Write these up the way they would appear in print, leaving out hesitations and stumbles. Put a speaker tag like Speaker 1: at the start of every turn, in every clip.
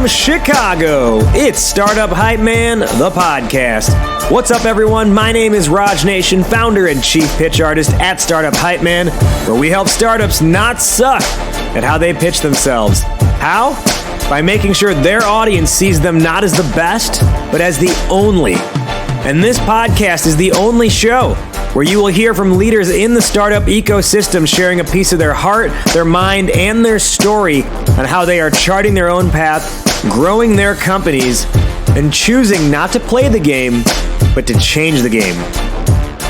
Speaker 1: Chicago, it's Startup Hype Man, the podcast. What's up, everyone? My name is Raj Nation, founder and chief pitch artist at Startup Hype Man, where we help startups not suck at how they pitch themselves. How? By making sure their audience sees them not as the best, but as the only. And this podcast is the only show where you will hear from leaders in the startup ecosystem sharing a piece of their heart, their mind, and their story on how they are charting their own path, growing their companies, and choosing not to play the game, but to change the game.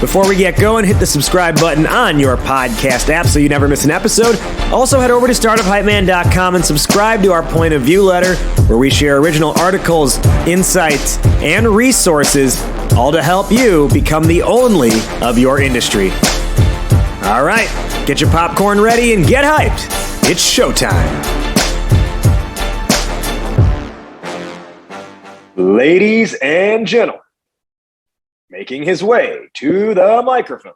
Speaker 1: Before we get going, hit the subscribe button on your podcast app so you never miss an episode. Also, head over to startuphypeman.com and subscribe to our Point of View letter, where we share original articles, insights, and resources, all to help you become the only of your industry. All right, get your popcorn ready and get hyped. It's showtime. Ladies and gentlemen, making his way to the microphone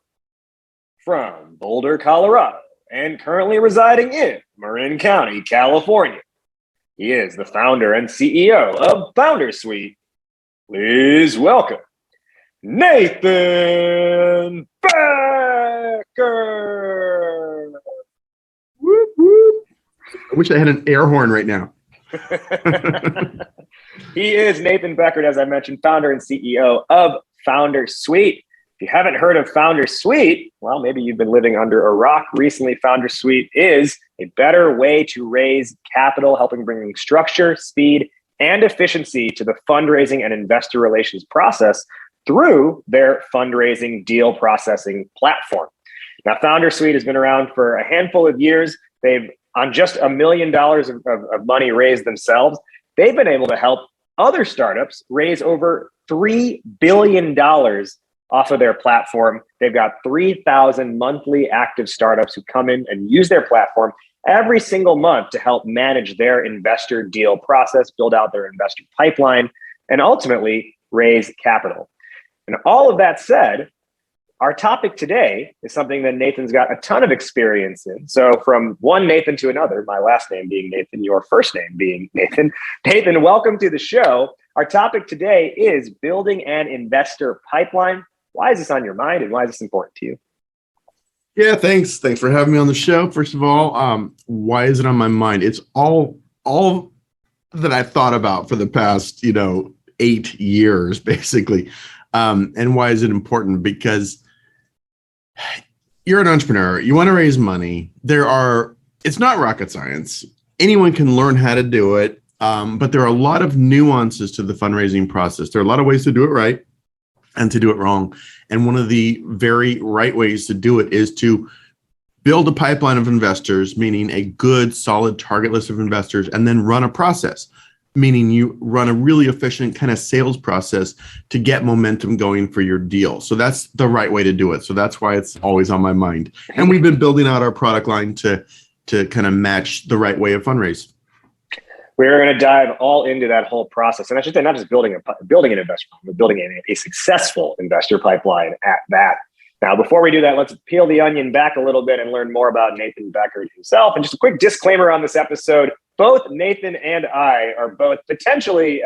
Speaker 1: from Boulder, Colorado, and currently residing in Marin County, California, he is the founder and CEO of FounderSuite. Please welcome Nathan Beckord.
Speaker 2: Whoop, whoop. I wish I had an air horn right now.
Speaker 1: He is Nathan Beckord, as I mentioned, founder and CEO of FounderSuite. If you haven't heard of FounderSuite, well, maybe you've been living under a rock recently. FounderSuite is a better way to raise capital, helping bring structure, speed, and efficiency to the fundraising and investor relations process through their fundraising deal processing platform. Now, FounderSuite has been around for a handful of years. They've, on just $1 million of money raised themselves, they've been able to help other startups raise over $3 billion off of their platform. They've got 3,000 monthly active startups who come in and use their platform every single month to help manage their investor deal process, build out their investor pipeline, and ultimately raise capital. And all of that said, our topic today is something that Nathan's got a ton of experience in. So from one Nathan to another, my last name being Nathan, your first name being Nathan. Nathan, welcome to the show. Our topic today is building an investor pipeline. Why is this on your mind and why is this important to you?
Speaker 2: Yeah, thanks. Thanks for having me on the show. First of all, why is it on my mind? It's all that I've thought about for the past, 8 years, basically. And why is it important? Because you're an entrepreneur, you want to raise money. It's not rocket science. Anyone can learn how to do it. But there are a lot of nuances to the fundraising process. There are a lot of ways to do it right and to do it wrong. And one of the very right ways to do it is to build a pipeline of investors, meaning a good, solid target list of investors, and then run a process, meaning you run a really efficient kind of sales process to get momentum going for your deal. So that's the right way to do it. So that's why it's always on my mind. And we've been building out our product line to kind of match the right way of fundraise.
Speaker 1: We're going to dive all into that whole process. And I should say, not just building an investor, but building a successful investor pipeline at that. Now, before we do that, let's peel the onion back a little bit and learn more about Nathan Beckord himself. And just a quick disclaimer on this episode. Both Nathan and I are both potentially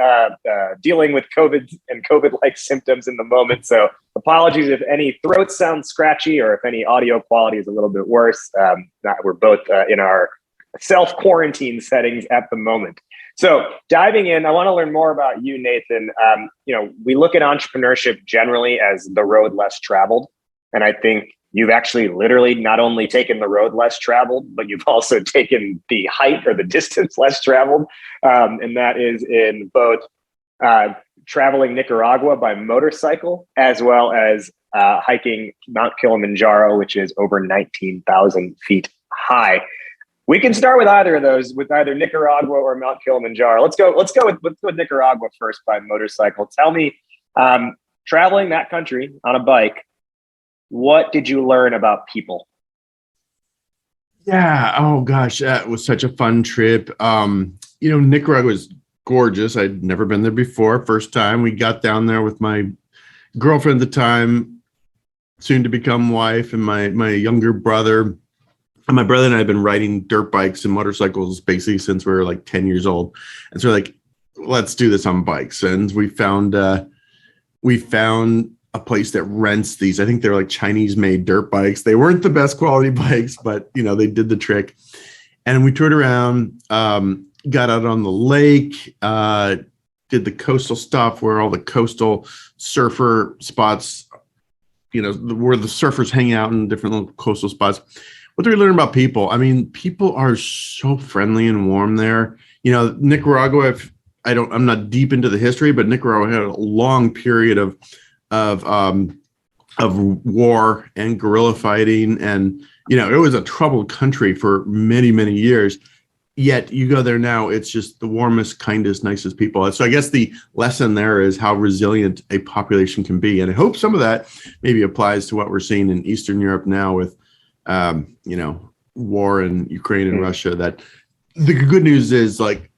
Speaker 1: dealing with COVID and COVID-like symptoms in the moment. So apologies if any throats sound scratchy or if any audio quality is a little bit worse. We're both in our self-quarantine settings at the moment. So diving in, I want to learn more about you, Nathan. We look at entrepreneurship generally as the road less traveled. And I think you've actually literally not only taken the road less traveled, but you've also taken the height or the distance less traveled. And that is in both traveling Nicaragua by motorcycle, as well as hiking Mount Kilimanjaro, which is over 19,000 feet high. We can start with either of those, with either Nicaragua or Mount Kilimanjaro. Let's go with Nicaragua first by motorcycle. Tell me, traveling that country on a bike, what did you learn about people?
Speaker 2: Yeah. Oh gosh, that was such a fun trip. Nicaragua is gorgeous. I'd never been there before. First time we got down there with my girlfriend at the time, soon to become wife, and my younger brother. And my brother and I have been riding dirt bikes and motorcycles basically since we were like 10 years old. And so like let's do this on bikes. And we found a place that rents these. I think they're like Chinese made dirt bikes. They weren't the best quality bikes, but they did the trick. And we toured around, got out on the lake, did the coastal stuff where all the coastal surfer spots, where the surfers hang out in different little coastal spots. What do we learn about people? I mean, people are so friendly and warm there. Nicaragua, I'm not deep into the history, but Nicaragua had a long period of war and guerrilla fighting. And, it was a troubled country for many, many years. Yet you go there now, it's just the warmest, kindest, nicest people. So I guess the lesson there is how resilient a population can be. And I hope some of that maybe applies to what we're seeing in Eastern Europe now with, war in Ukraine and Russia. That the good news is like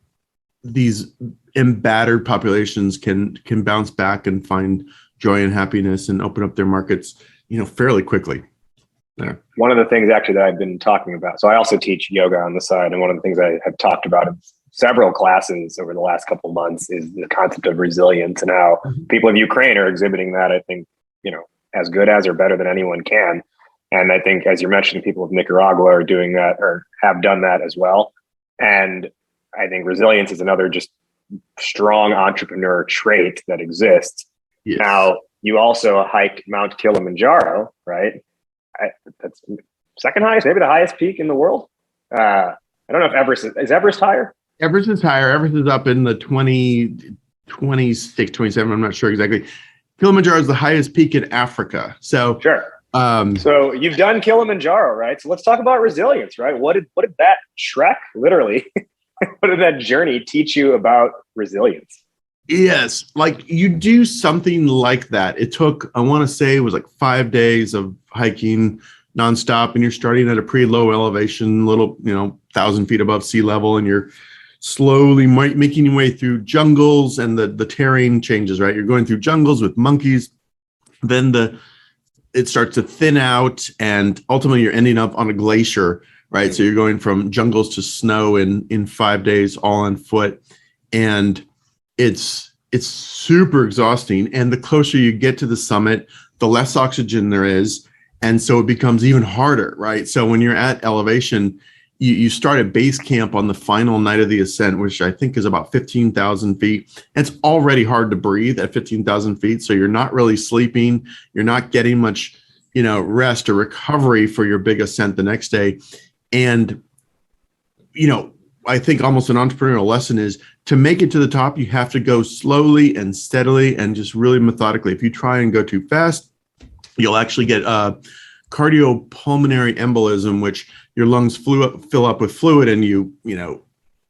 Speaker 2: these embattered populations can bounce back and find joy and happiness and open up their markets, fairly quickly. Yeah.
Speaker 1: One of the things actually that I've been talking about, so I also teach yoga on the side, and one of the things I have talked about in several classes over the last couple of months is the concept of resilience and how people of Ukraine are exhibiting that, I think, as good as or better than anyone can. And I think, as you're mentioning, people of Nicaragua are doing that or have done that as well. And I think resilience is another just strong entrepreneur trait that exists. Yes. Now, you also hiked Mount Kilimanjaro, right? That's second highest, maybe the highest peak in the world. I don't know if Everest is Everest higher?
Speaker 2: Everest is higher. Everest is up in the 26, 27. I'm not sure exactly. Kilimanjaro is the highest peak in Africa. So
Speaker 1: sure. So you've done Kilimanjaro, right? So let's talk about resilience, right? What did that trek, literally, what did that journey teach you about resilience?
Speaker 2: Yes, like you do something like that. It took, I want to say it was like 5 days of hiking nonstop, and you're starting at a pretty low elevation, 1,000 feet above sea level, and you're slowly making your way through jungles, and the terrain changes, right? You're going through jungles with monkeys, then it starts to thin out, and ultimately you're ending up on a glacier, right? So you're going from jungles to snow in 5 days, all on foot, and it's super exhausting. And the closer you get to the summit, the less oxygen there is. And so it becomes even harder, right? So when you're at elevation, you start at base camp on the final night of the ascent, which I think is about 15,000 feet. And it's already hard to breathe at 15,000 feet. So you're not really sleeping. You're not getting much, rest or recovery for your big ascent the next day. And, I think almost an entrepreneurial lesson is to make it to the top, you have to go slowly and steadily and just really methodically. If you try and go too fast, you'll actually get cardiopulmonary embolism, which your lungs fill up with fluid and you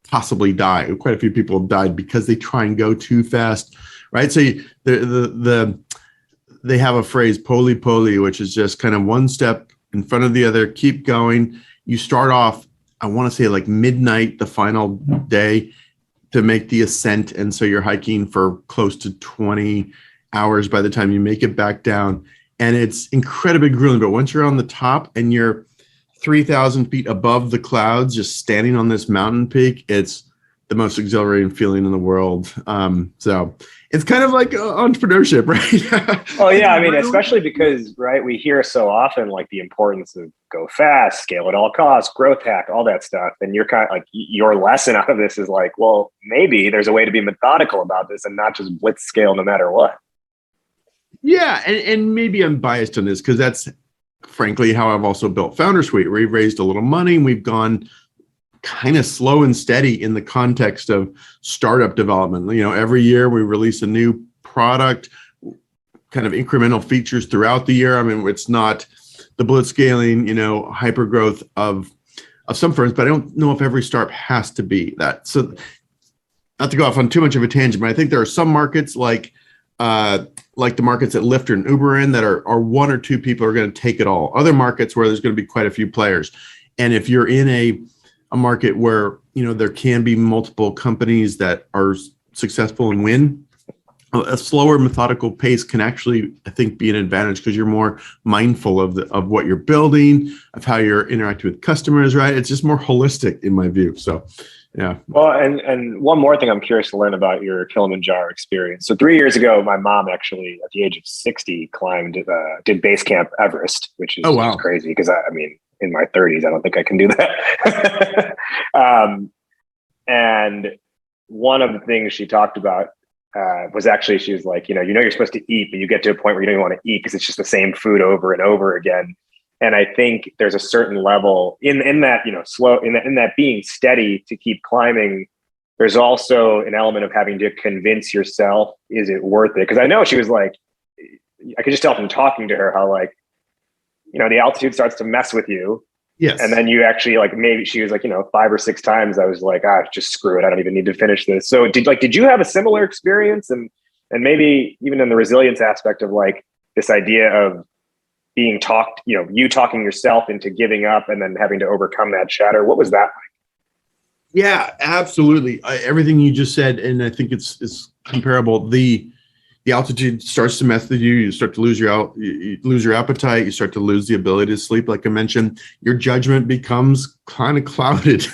Speaker 2: possibly die. Quite a few people have died because they try and go too fast, right? So they have a phrase, poli poli, which is just kind of one step in front of the other, keep going. You start off, I want to say like midnight, the final day to make the ascent. And so you're hiking for close to 20 hours by the time you make it back down. And it's incredibly grueling. But once you're on the top and you're 3,000 feet above the clouds, just standing on this mountain peak, it's the most exhilarating feeling in the world. So it's kind of like entrepreneurship, right?
Speaker 1: Oh yeah. I mean, especially because, right, we hear so often like the importance of go fast, scale at all costs, growth hack, all that stuff. And you're kind of like, your lesson out of this is like, well, maybe there's a way to be methodical about this and not just blitz scale no matter what.
Speaker 2: Yeah. And maybe I'm biased on this because that's frankly how I've also built FounderSuite. We've raised a little money and we've gone kind of slow and steady in the context of startup development. Every year we release a new product, kind of incremental features throughout the year. I mean, it's not the blitzscaling, hyper growth of some firms, but I don't know if every startup has to be that. So not to go off on too much of a tangent, but I think there are some markets like the markets that Lyft and Uber are in that are one or two people are going to take it all. Other markets where there's going to be quite a few players. And if you're in a market where, there can be multiple companies that are successful and win, a slower methodical pace can actually, I think, be an advantage because you're more mindful of what you're building, of how you're interacting with customers, right? It's just more holistic in my view. So Yeah.
Speaker 1: Well, and one more thing I'm curious to learn about your Kilimanjaro experience. So 3 years ago, my mom actually, at the age of 60, did base camp Everest, which is
Speaker 2: Oh, wow.
Speaker 1: just crazy because I mean, in my 30s, I don't think I can do that. And one of the things she talked about was actually, she was like, you're supposed to eat, but you get to a point where you don't even want to eat because it's just the same food over and over again. And I think there's a certain level in that, in that being steady to keep climbing. There's also an element of having to convince yourself, is it worth it? Because I know she was like, I could just tell from talking to her how the altitude starts to mess with you.
Speaker 2: Yes.
Speaker 1: And then you actually maybe she was like, 5 or 6 times I was like, just screw it. I don't even need to finish this. So did you have a similar experience? And maybe even in the resilience aspect of this idea of being talked, you talking yourself into giving up and then having to overcome that shatter. What was that like?
Speaker 2: Yeah, absolutely. Everything you just said, and I think it's comparable. The altitude starts to mess with you. You start to lose you lose your appetite. You start to lose the ability to sleep. Like I mentioned, your judgment becomes kind of clouded.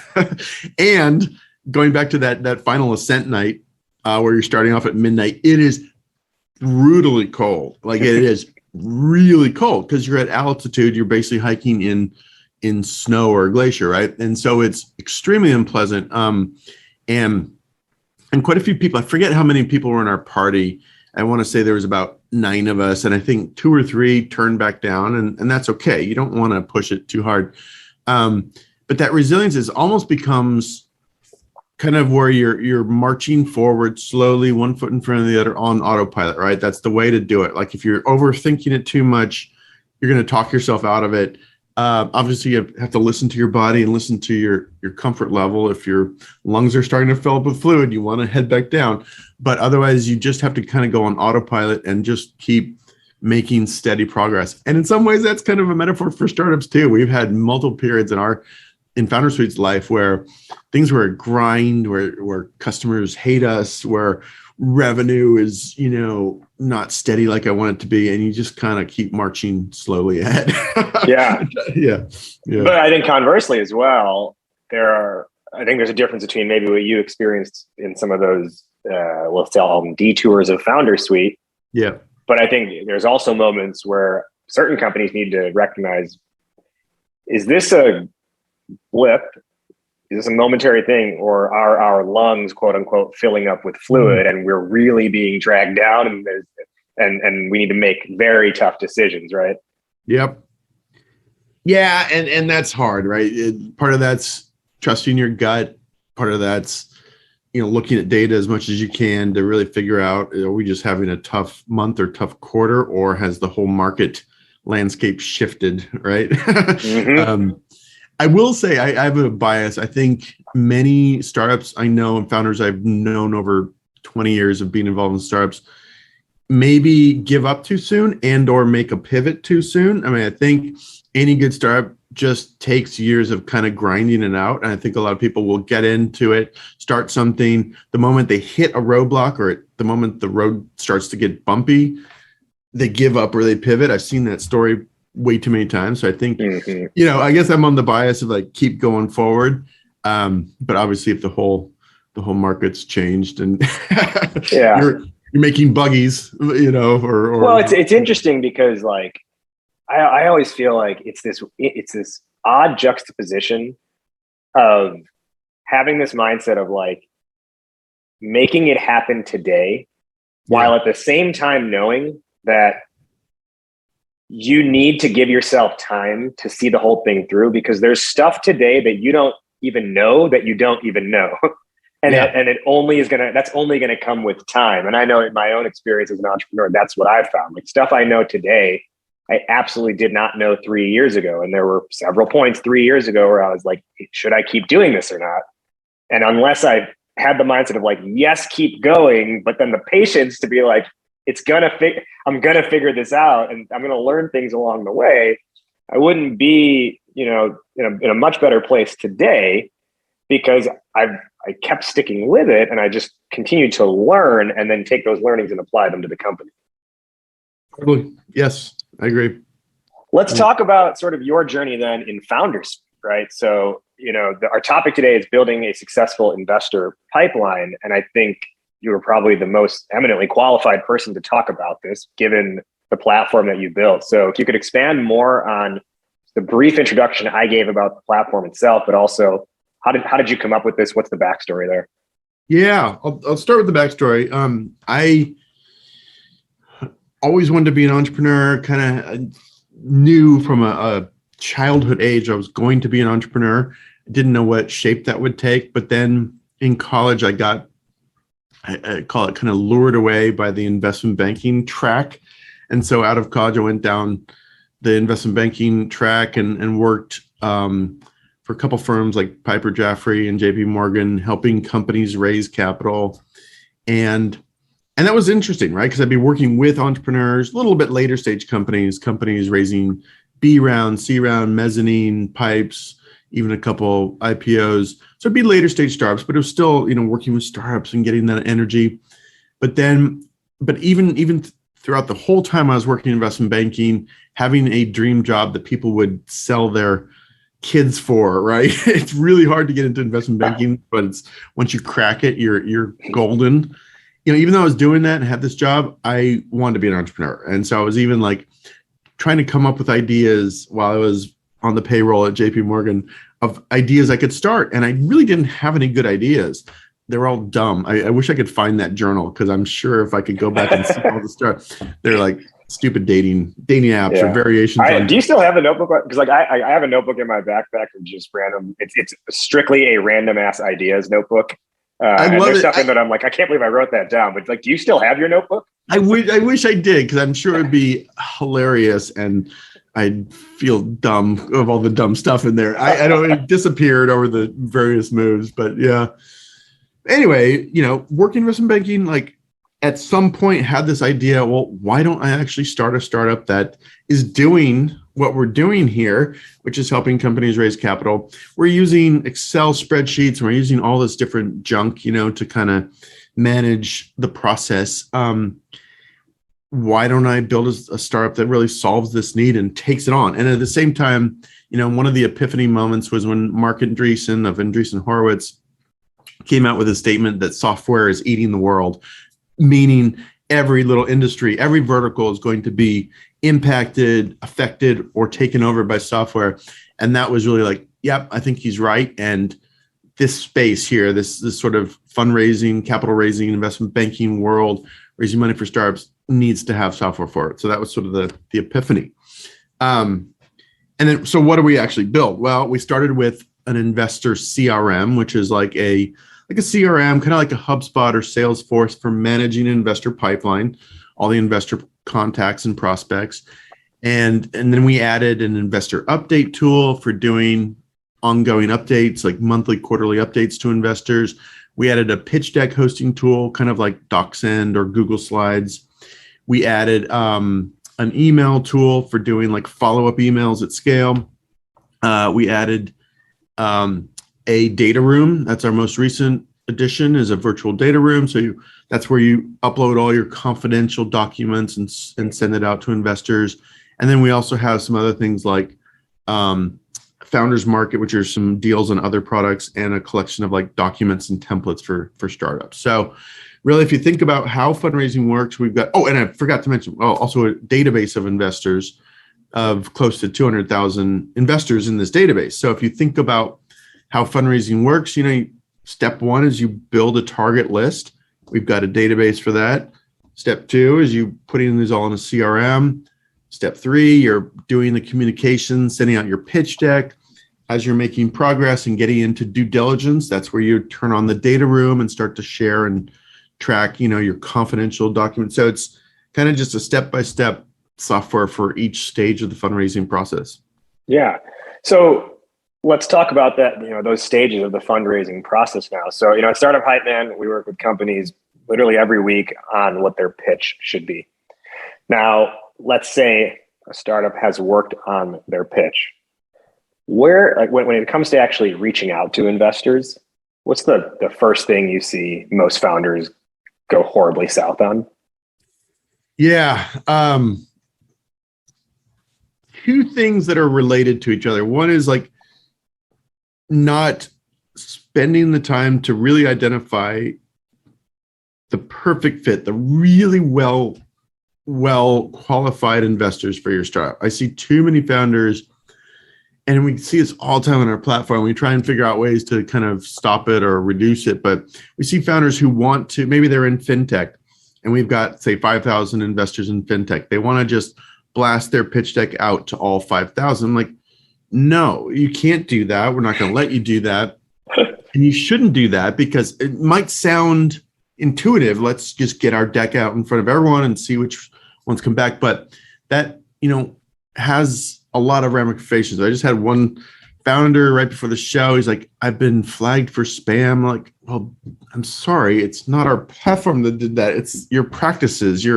Speaker 2: And going back to that final ascent night, where you're starting off at midnight, it is brutally cold. Like it is really cold because you're at altitude. You're basically hiking in snow or glacier, right? And so it's extremely unpleasant. And quite a few people, I forget how many people were in our party. I want to say there was about 9 of us, and I think 2 or 3 turned back down, and that's okay. You don't want to push it too hard. But that resilience almost becomes kind of where you're marching forward slowly, one foot in front of the other on autopilot, right? That's the way to do it. Like if you're overthinking it too much, you're going to talk yourself out of it. Obviously, you have to listen to your body and listen to your comfort level. If your lungs are starting to fill up with fluid, you want to head back down. But otherwise, you just have to kind of go on autopilot and just keep making steady progress. And in some ways, that's kind of a metaphor for startups too. We've had multiple periods in FounderSuite's life where things were a grind, where customers hate us, where revenue is, not steady like I want it to be. And you just kind of keep marching slowly ahead.
Speaker 1: Yeah.
Speaker 2: Yeah.
Speaker 1: But I think conversely as well, I think there's a difference between maybe what you experienced in some of those, let's call them detours of FounderSuite.
Speaker 2: Yeah.
Speaker 1: But I think there's also moments where certain companies need to recognize, is this a blip? Is this a momentary thing, or are our lungs, quote unquote, filling up with fluid and we're really being dragged down and we need to make very tough decisions, right?
Speaker 2: Yep. Yeah, and that's hard, right? Part of that's trusting your gut. Part of that's, looking at data as much as you can to really figure out, are we just having a tough month or tough quarter, or has the whole market landscape shifted, right?
Speaker 1: Mm-hmm.
Speaker 2: I will say I have a bias. I think many startups I know and founders I've known over 20 years of being involved in startups maybe give up too soon and or make a pivot too soon. I mean, I think any good startup just takes years of kind of grinding it out. And I think a lot of people will get into it, start something. The moment they hit a roadblock or the moment the road starts to get bumpy, they give up or they pivot. I've seen that story way too many times. So I think, I guess I'm on the bias of keep going forward. But obviously if the whole market's changed and you're making buggies, or
Speaker 1: well, it's interesting because I always feel like it's this odd juxtaposition of having this mindset of making it happen today, while at the same time knowing that you need to give yourself time to see the whole thing through, because there's stuff today that you don't even know that you don't even know. And that's only gonna come with time. And I know in my own experience as an entrepreneur, that's what I've found. Stuff I know today, I absolutely did not know 3 years ago. And there were several points 3 years ago where I was like, should I keep doing this or not? And unless I had the mindset of yes, keep going, but then the patience to be I'm gonna figure this out and I'm gonna learn things along the way, I wouldn't be, in a much better place today, because I kept sticking with it and I just continued to learn and then take those learnings and apply them to the company.
Speaker 2: Totally. Yes, I agree.
Speaker 1: Let's talk about sort of your journey then in FounderSuite. right? So, our topic today is building a successful investor pipeline. And I think you are probably the most eminently qualified person to talk about this, given the platform that you built. So if you could expand more on the brief introduction I gave about the platform itself, but also how did you come up with this? What's the backstory there?
Speaker 2: Yeah, I'll start with the backstory. I always wanted to be an entrepreneur, kind of knew from a childhood age I was going to be an entrepreneur. I didn't know what shape that would take, but then in college I call it kind of lured away by the investment banking track. And so out of college, I went down the investment banking track and worked for a couple firms like Piper Jaffray and JP Morgan, helping companies raise capital. And that was interesting, right? Because I'd be working with entrepreneurs, a little bit later stage companies raising B round, C round, mezzanine, pipes, even a couple IPOs. So it'd be later stage startups, but it was still, working with startups and getting that energy. But even throughout the whole time I was working in investment banking, having a dream job that people would sell their kids for, right? It's really hard to get into investment banking, but it's once you crack it, you're golden. Even though I was doing that and had this job, I wanted to be an entrepreneur. And so I was even like trying to come up with ideas while I was on the payroll at JP Morgan of ideas I could start. And I really didn't have any good ideas. They were all dumb. I wish I could find that journal, because I'm sure if I could go back and see all the stuff, they're like stupid dating apps or variations.
Speaker 1: Do you still have a notebook? Because I have a notebook in my backpack of just random. It's strictly a random ass ideas notebook. And there's stuff in that I'm like, I can't believe I wrote that down. But do you still have your notebook?
Speaker 2: I wish I did, because I'm sure it'd be hilarious and I'd feel dumb of all the dumb stuff in there. I don't. It disappeared over the various moves, but yeah. Anyway, working investment banking, like at some point had this idea, well, why don't I actually start a startup that is doing what we're doing here, which is helping companies raise capital. We're using Excel spreadsheets, and we're using all this different junk, to kind of manage the process. Why don't I build a startup that really solves this need and takes it on? And at the same time, one of the epiphany moments was when Mark Andreessen of Andreessen Horowitz came out with a statement that software is eating the world, meaning every little industry, every vertical is going to be impacted, affected, or taken over by software. And that was really like, yep, I think he's right. And this space here, this sort of fundraising, capital raising, investment banking world, raising money for startups, needs to have software for it. So that was sort of the epiphany. And then, so what do we actually build? Well, we started with an investor CRM, which is like a CRM, kind of like a HubSpot or Salesforce for managing an investor pipeline, all the investor contacts and prospects. And then we added an investor update tool for doing ongoing updates, like monthly, quarterly updates to investors. We added a pitch deck hosting tool, kind of like DocSend or Google Slides. We added an email tool for doing like follow-up emails at scale. We added a data room. That's our most recent addition, is a virtual data room. So that's where you upload all your confidential documents and send it out to investors. And then we also have some other things like Founders Market, which are some deals on other products, and a collection of like documents and templates for startups. So really, if you think about how fundraising works, we've got, and I forgot to mention, also a database of investors of close to 200,000 investors in this database. So if you think about how fundraising works, step one is you build a target list. We've got a database for that. Step two is you putting these all in a CRM. Step three, you're doing the communication, sending out your pitch deck. As you're making progress and getting into due diligence, that's where you turn on the data room and start to share and track, your confidential documents. So it's kind of just a step-by-step software for each stage of the fundraising process.
Speaker 1: Yeah. So let's talk about that, those stages of the fundraising process now. So, at Startup Hype Man, we work with companies literally every week on what their pitch should be. Now, let's say a startup has worked on their pitch. When it comes to actually reaching out to investors, what's the first thing you see most founders go horribly south on?
Speaker 2: Yeah. Two things that are related to each other. One is like not spending the time to really identify the perfect fit, the really well qualified investors for your startup. I see too many founders, and we see this all the time on our platform. We try and figure out ways to kind of stop it or reduce it, but we see founders who want to, maybe they're in fintech, and we've got, say, 5,000 investors in fintech. They want to just blast their pitch deck out to all 5,000. I'm like, no, you can't do that. We're not going to let you do that. And you shouldn't do that because it might sound intuitive. Let's just get our deck out in front of everyone and see which ones come back. But that, has a lot of ramifications. I just had one founder right before the show. He's like, I've been flagged for spam. I'm like, well, I'm sorry. It's not our platform that did that. It's your practices. His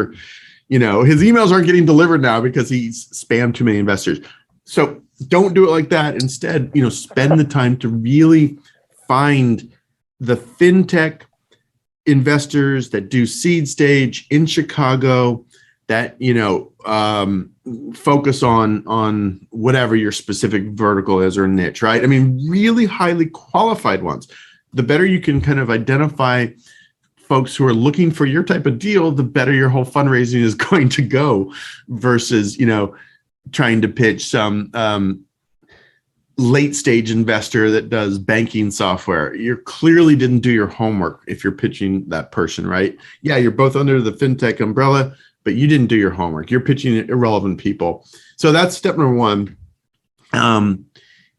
Speaker 2: emails aren't getting delivered now because he's spammed too many investors. So don't do it like that. Instead, spend the time to really find the fintech investors that do seed stage in Chicago that, focus on whatever your specific vertical is or niche, right? I mean, really highly qualified ones. The better you can kind of identify folks who are looking for your type of deal, the better your whole fundraising is going to go versus, trying to pitch some late stage investor that does banking software. You clearly didn't do your homework if you're pitching that person, right? Yeah, you're both under the fintech umbrella, but you didn't do your homework. You're pitching irrelevant people. So that's step number one,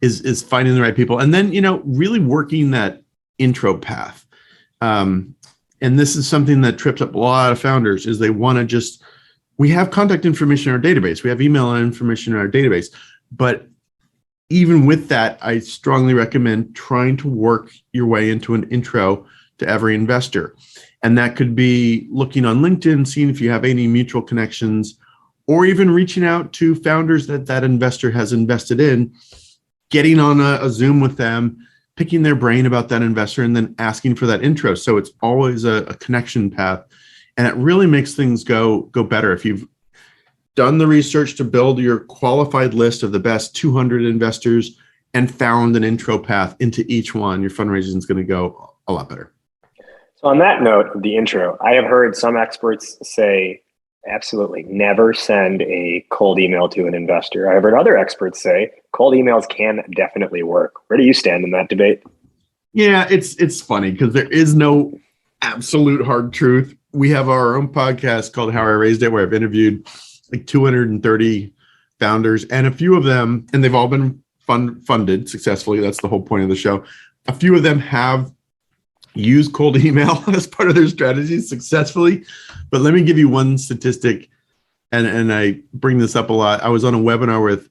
Speaker 2: is finding the right people. And then, really working that intro path. And this is something that trips up a lot of founders is they want to we have contact information in our database. We have email information in our database. But even with that, I strongly recommend trying to work your way into an intro to every investor. And that could be looking on LinkedIn, seeing if you have any mutual connections, or even reaching out to founders that investor has invested in, getting on a Zoom with them, picking their brain about that investor, and then asking for that intro. So it's always a connection path. And it really makes things go better. If you've done the research to build your qualified list of the best 200 investors and found an intro path into each one, your fundraising is going to go a lot better.
Speaker 1: So on that note of the intro, I have heard some experts say, absolutely never send a cold email to an investor. I've heard other experts say cold emails can definitely work. Where do you stand in that debate?
Speaker 2: Yeah, it's funny because there is no absolute hard truth. We have our own podcast called How I Raised It, where I've interviewed like 230 founders, and a few of them, and they've all been funded successfully. That's the whole point of the show. A few of them have used cold email as part of their strategy successfully. But let me give you one statistic, and I bring this up a lot. I was on a webinar with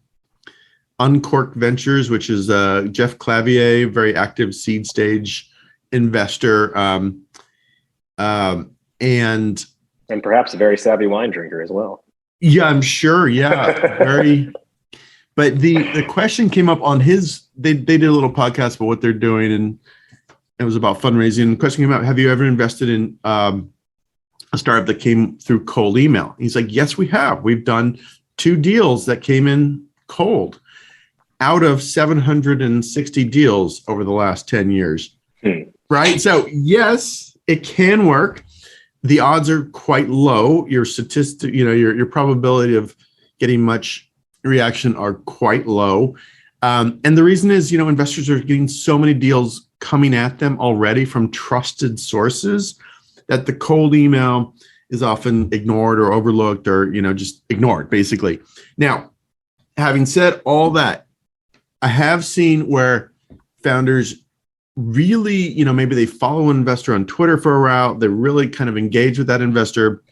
Speaker 2: Uncork Ventures, which is Jeff Clavier, very active seed stage investor, and
Speaker 1: perhaps a very savvy wine drinker as well.
Speaker 2: Yeah, I'm sure. Yeah, very. But the question came up on his. They did a little podcast about what they're doing, and it was about fundraising. The question came out: have you ever invested in a startup that came through cold email? He's like, yes, we have. We've done 2 deals that came in cold out of 760 deals over the last 10 years. Right? So yes, it can work. The odds are quite low. Your statistic, your probability of getting much reaction are quite low. And the reason is, investors are getting so many deals coming at them already from trusted sources that the cold email is often ignored or overlooked or, just ignored, basically. Now, having said all that, I have seen where founders really, maybe they follow an investor on Twitter for a while. They're really kind of engaged with that investor.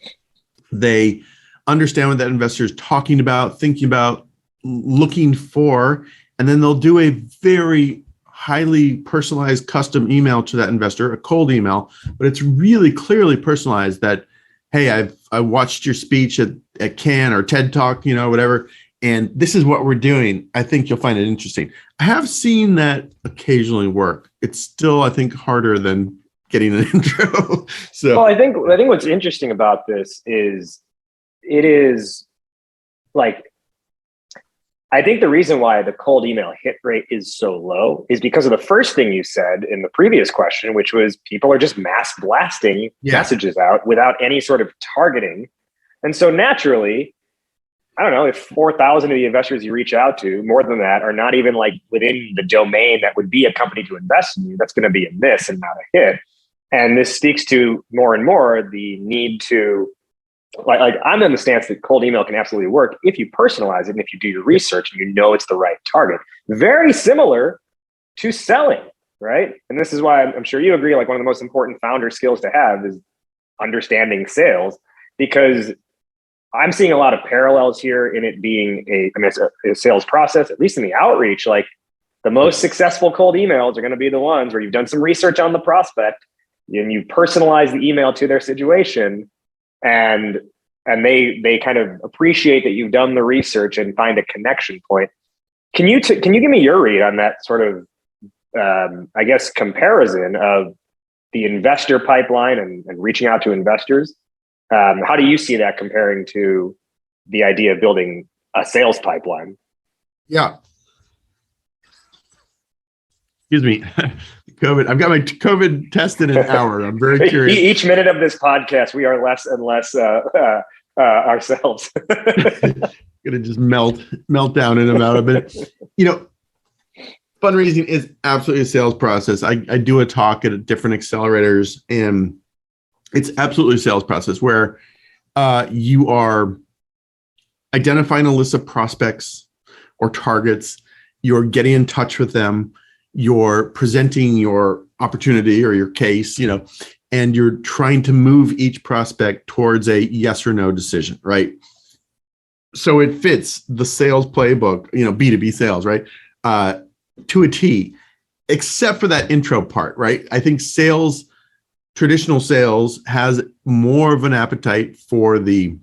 Speaker 2: They understand what that investor is talking about, thinking about, looking for, and then they'll do a very highly personalized custom email to that investor, a cold email, but it's really clearly personalized that, hey, I watched your speech at Cannes or TED Talk, whatever, and this is what we're doing. I think you'll find it interesting. I have seen that occasionally work. It's still, I think, harder than getting an intro. So,
Speaker 1: well, I think what's interesting about this is it is like I think the reason why the cold email hit rate is so low is because of the first thing you said in the previous question, which was people are just mass blasting messages out without any sort of targeting. And so naturally, I don't know, if 4,000 of the investors you reach out to, more than that, are not even like within the domain that would be a company to invest in you, that's going to be a miss and not a hit. And this speaks to more and more the need to, like I'm in the stance that cold email can absolutely work if you personalize it and if you do your research and you know it's the right target. Very similar to selling, right? And this is why I'm sure you agree, like one of the most important founder skills to have is understanding sales, because I'm seeing a lot of parallels here in it being it's a sales process, at least in the outreach. Like the most successful cold emails are going to be the ones where you've done some research on the prospect and you personalize the email to their situation, and they kind of appreciate that you've done the research and find a connection point. Can you give me your read on that sort of I guess comparison of the investor pipeline and reaching out to investors? How do you see that comparing to the idea of building a sales pipeline?
Speaker 2: Yeah. Excuse me. COVID. I've got my COVID test in an hour. I'm very curious.
Speaker 1: Each minute of this podcast, we are less and less ourselves.
Speaker 2: Gonna just melt down in about a minute. Fundraising is absolutely a sales process. I do a talk at different accelerators, and it's absolutely a sales process where you are identifying a list of prospects or targets. You're getting in touch with them. You're presenting your opportunity or your case, and you're trying to move each prospect towards a yes or no decision, right? So it fits the sales playbook, B2B sales, right? To a T, except for that intro part, right? I think traditional sales has more of an appetite for the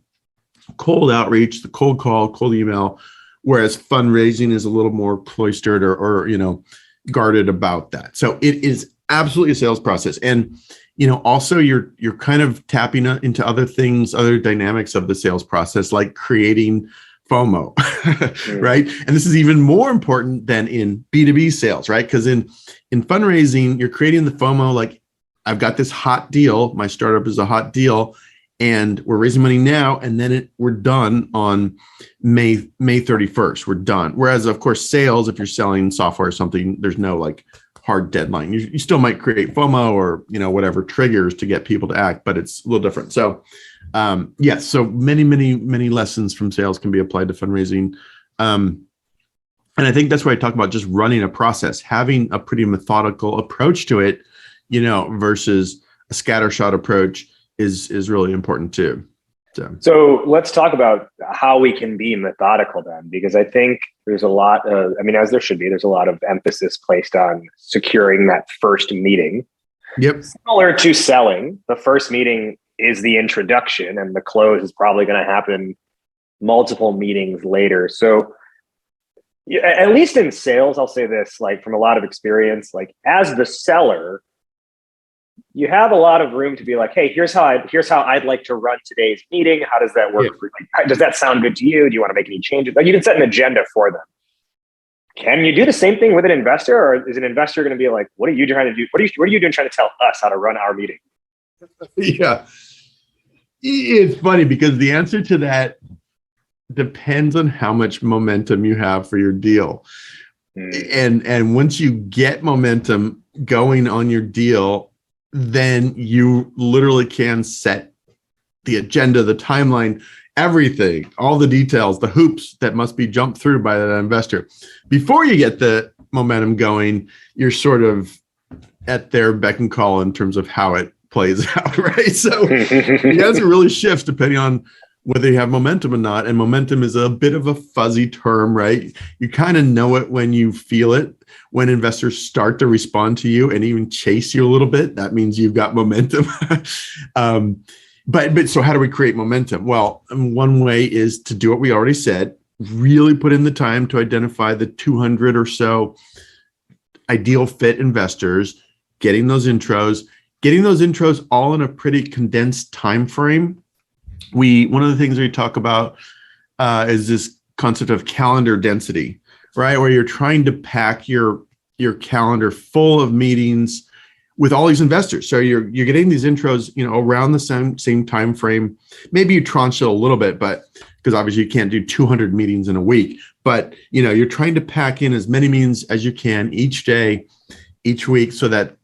Speaker 2: cold outreach, the cold call, cold email, whereas fundraising is a little more cloistered or guarded about that. So it is absolutely a sales process. And, also you're kind of tapping into other things, other dynamics of the sales process, like creating FOMO, right? And this is even more important than in B2B sales, right? Because in fundraising, you're creating the FOMO, like, I've got this hot deal. My startup is a hot deal, and we're raising money now. And then we're done on May 31st. We're done. Whereas, of course, sales, if you're selling software or something, there's no like hard deadline. You still might create FOMO or whatever triggers to get people to act, but it's a little different. So, yes. So many lessons from sales can be applied to fundraising. And I think that's why I talk about just running a process, having a pretty methodical approach to it, versus a scattershot approach is really important too.
Speaker 1: So let's talk about how we can be methodical then, because I think there's a lot of, as there should be, there's a lot of emphasis placed on securing that first meeting.
Speaker 2: Yep.
Speaker 1: Similar to selling, the first meeting is the introduction and the close is probably going to happen multiple meetings later. So at least in sales, I'll say this, like from a lot of experience, like as the seller, you have a lot of room to be like, hey, here's how I'd like to run today's meeting. How does that work for you? Does that sound good to you? Do you want to make any changes? Like you can set an agenda for them. Can you do the same thing with an investor, or is an investor going to be like, what are you trying to do? What are you doing trying to tell us how to run our meeting?
Speaker 2: Yeah. It's funny because the answer to that depends on how much momentum you have for your deal. And once you get momentum going on your deal, then you literally can set the agenda, the timeline, everything, all the details, the hoops that must be jumped through by that investor. Before you get the momentum going, you're sort of at their beck and call in terms of how it plays out, right? So the answer really shifts depending on whether you have momentum or not. And momentum is a bit of a fuzzy term, right? You kind of know it when you feel it. When investors start to respond to you and even chase you a little bit, that means you've got momentum. But so how do we create momentum? Well, one way is to do what we already said, really put in the time to identify the 200 or so ideal fit investors, getting those intros all in a pretty condensed time frame. One of the things we talk about is this concept of calendar density, right? Where you're trying to pack your calendar full of meetings with all these investors. So you're getting these intros, around the same time frame. Maybe you tranche it a little bit, but because obviously you can't do 200 meetings in a week, but you're trying to pack in as many meetings as you can each day, each week, so that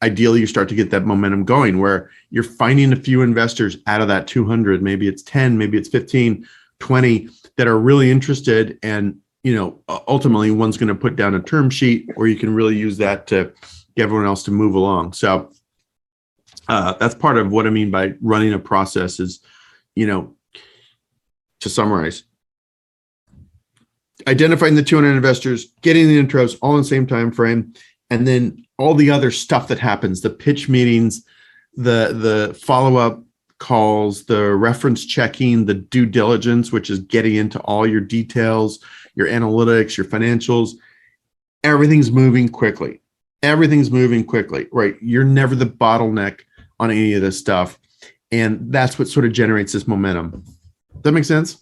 Speaker 2: ideally you start to get that momentum going where you're finding a few investors out of that 200, maybe it's 10, maybe it's 15, 20 that are really interested. And, ultimately one's going to put down a term sheet, or you can really use that to get everyone else to move along. So that's part of what I mean by running a process is, to summarize, identifying the 200 investors, getting the intros all in the same time frame, and then all the other stuff that happens, the pitch meetings, the follow-up calls, the reference checking, the due diligence, which is getting into all your details, your analytics, your financials. Everything's moving quickly. Right? You're never the bottleneck on any of this stuff. And that's what sort of generates this momentum. Does that make sense?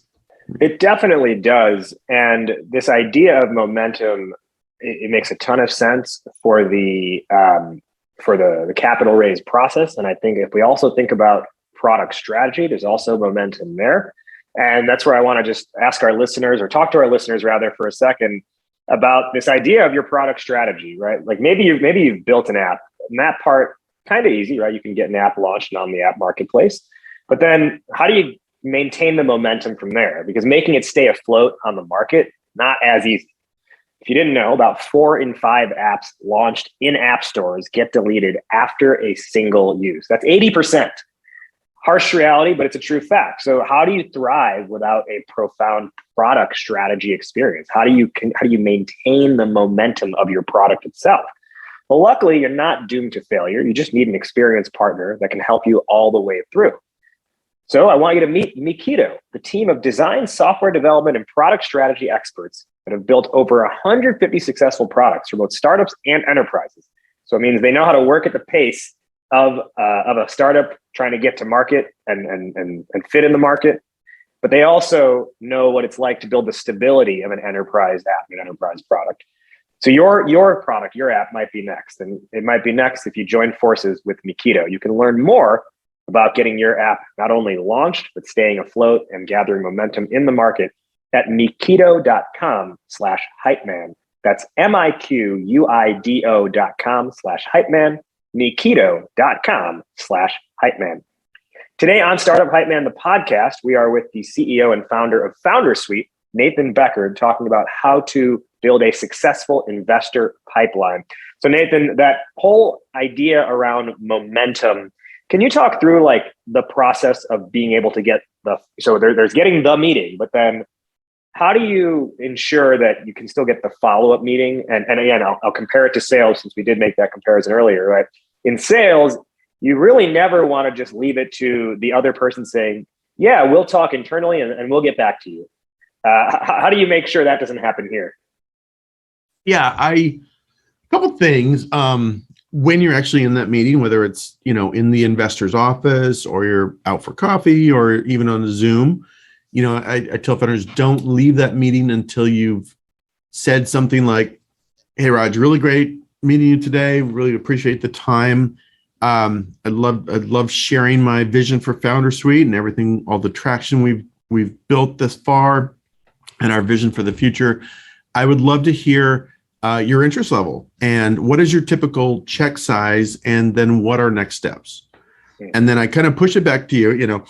Speaker 1: It definitely does. And this idea of momentum, it makes a ton of sense for the capital raise process. And I think if we also think about product strategy, there's also momentum there. And that's where I want to just ask our listeners, or talk to our listeners rather, for a second about this idea of your product strategy, right? Like maybe you've built an app, and that part kind of easy, right? You can get an app launched on the app marketplace, but then how do you maintain the momentum from there? Because making it stay afloat on the market, not as easy. If you didn't know, about 4 in 5 apps launched in app stores get deleted after a single use. That's 80%. Harsh reality, but it's a true fact. So how do you thrive without a profound product strategy experience? How do you maintain the momentum of your product itself? Well, luckily, you're not doomed to failure. You just need an experienced partner that can help you all the way through. So I want you to meet Mikito, the team of design, software development, and product strategy experts that have built over 150 successful products for both startups and enterprises. So it means they know how to work at the pace of a startup trying to get to market and fit in the market, but they also know what it's like to build the stability of an enterprise app, an enterprise product. So your product, your app might be next, and it might be next if you join forces with Mikito. You can learn more about getting your app not only launched, but staying afloat and gathering momentum in the market at Mikito.com/hypeman. That's MIQUIDO.com/hypeman. Mikito.com/hypeman. Today on Startup Hype Man, the podcast, we are with the CEO and founder of FounderSuite, Nathan Beckord, talking about how to build a successful investor pipeline. So Nathan, that whole idea around momentum, can you talk through like the process of being able to get there's getting the meeting, but then how do you ensure that you can still get the follow-up meeting? And again, I'll compare it to sales, since we did make that comparison earlier, right? In sales, you really never want to just leave it to the other person saying, yeah, we'll talk internally and we'll get back to you. How do you make sure that doesn't happen here?
Speaker 2: Yeah, a couple things. When you're actually in that meeting, whether it's, in the investor's office or you're out for coffee or even on a Zoom, I tell founders, don't leave that meeting until you've said something like, hey, Raj, really great meeting you today. Really appreciate the time. I'd love sharing my vision for FounderSuite and everything, all the traction we've built this far and our vision for the future. I would love to hear your interest level and what is your typical check size, and then what are next steps? And then I kind of push it back to you,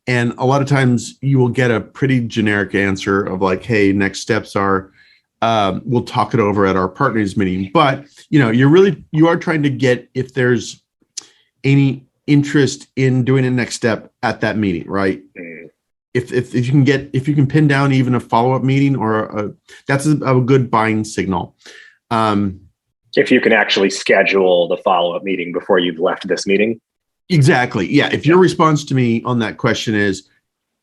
Speaker 2: and a lot of times you will get a pretty generic answer of like, hey, next steps are, we'll talk it over at our partners meeting. But, you are trying to get if there's any interest in doing a next step at that meeting, right? If you can pin down even a follow-up meeting that's a good buying signal.
Speaker 1: If you can actually schedule the follow-up meeting before you've left this meeting.
Speaker 2: Exactly. Yeah. If your response to me on that question is,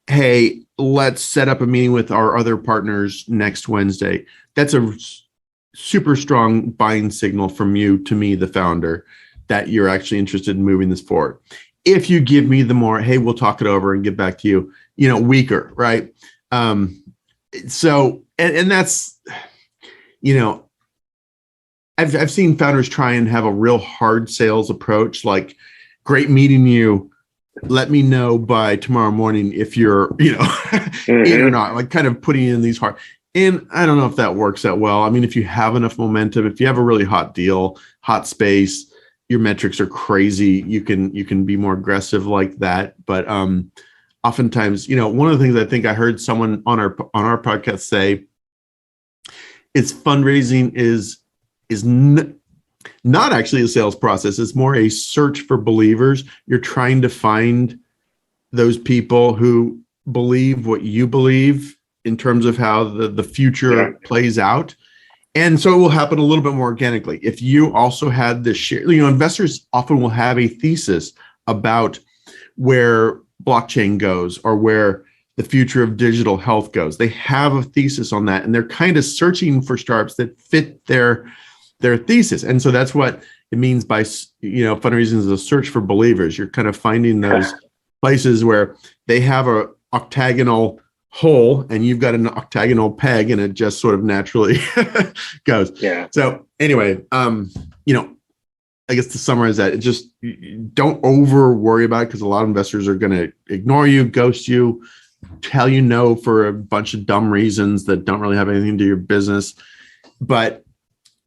Speaker 2: hey, let's set up a meeting with our other partners next Wednesday, that's a super strong buying signal from you to me, the founder, that you're actually interested in moving this forward. If you give me the more, hey, we'll talk it over and get back to you, weaker, right? So, and that's, you know, I've seen founders try and have a real hard sales approach, like, great meeting you. Let me know by tomorrow morning if you're, in or not, like kind of putting in these hard. And I don't know if that works that well. I mean, if you have enough momentum, if you have a really hot deal, hot space, your metrics are crazy, you can be more aggressive like that. But oftentimes, one of the things I think I heard someone on our podcast say is fundraising is not actually a sales process. It's more a search for believers. You're trying to find those people who believe what you believe in terms of how the future plays out. And so it will happen a little bit more organically. If you also had this share, investors often will have a thesis about where blockchain goes or where the future of digital health goes. They have a thesis on that, and they're kind of searching for startups that fit their thesis. And so that's what it means by, fundraising is a search for believers. You're kind of finding those places where they have a octagonal hole and you've got an octagonal peg, and it just sort of naturally goes.
Speaker 1: Yeah.
Speaker 2: So anyway, I guess to summarize that, just don't over worry about it, because a lot of investors are going to ignore you, ghost you, tell you no for a bunch of dumb reasons that don't really have anything to do with your business. But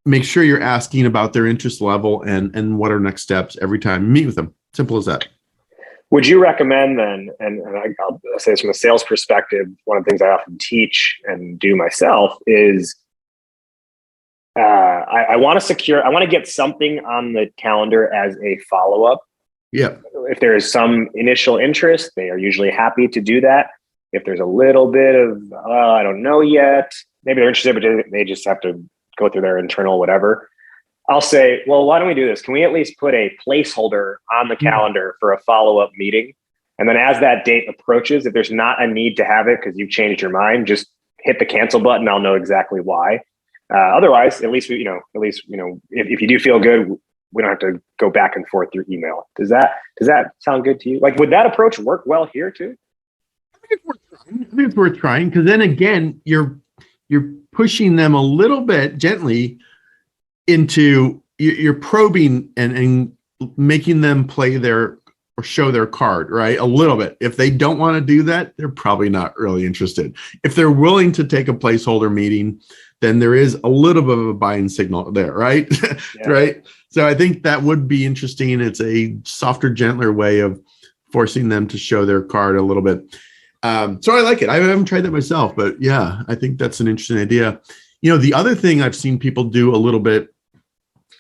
Speaker 2: make sure you're asking about their interest level and what are next steps every time you meet with them. Simple as that.
Speaker 1: Would you recommend then, and I'll say this from a sales perspective, one of the things I often teach and do myself is I want to get something on the calendar as a follow-up.
Speaker 2: Yeah.
Speaker 1: If there is some initial interest, they are usually happy to do that. If there's a little bit of, I don't know yet, maybe they're interested, but they just have to go through their internal whatever, I'll say, well, why don't we do this? Can we at least put a placeholder on the calendar for a follow-up meeting? And then as that date approaches, if there's not a need to have it because you've changed your mind, just hit the cancel button. I'll know exactly why. Otherwise, at least if you do feel good, we don't have to go back and forth through email. Does that sound good to you? Like, would that approach work well here too?
Speaker 2: I think it's worth trying, because then again, you're pushing them a little bit gently into, you're probing and making them play or show their card, right? A little bit. If they don't want to do that, they're probably not really interested. If they're willing to take a placeholder meeting, then there is a little bit of a buying signal there, right? Yeah. Right. So I think that would be interesting. It's a softer, gentler way of forcing them to show their card a little bit. So I like it. I haven't tried that myself, but yeah, I think that's an interesting idea. The other thing I've seen people do a little bit,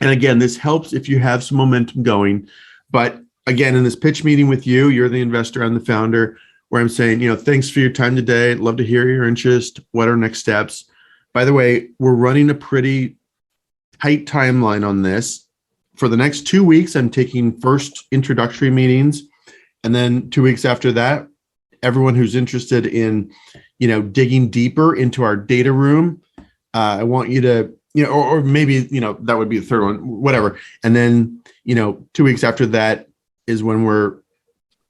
Speaker 2: and again, this helps if you have some momentum going, but again, in this pitch meeting with you, you're the investor, I'm the founder, where I'm saying, thanks for your time today. I'd love to hear your interest. What are next steps? By the way, we're running a pretty tight timeline on this. For the next 2 weeks, I'm taking first introductory meetings. And then 2 weeks after that, everyone who's interested in, digging deeper into our data room, I want you to, or maybe, that would be the third one, whatever. And then, 2 weeks after that is when we're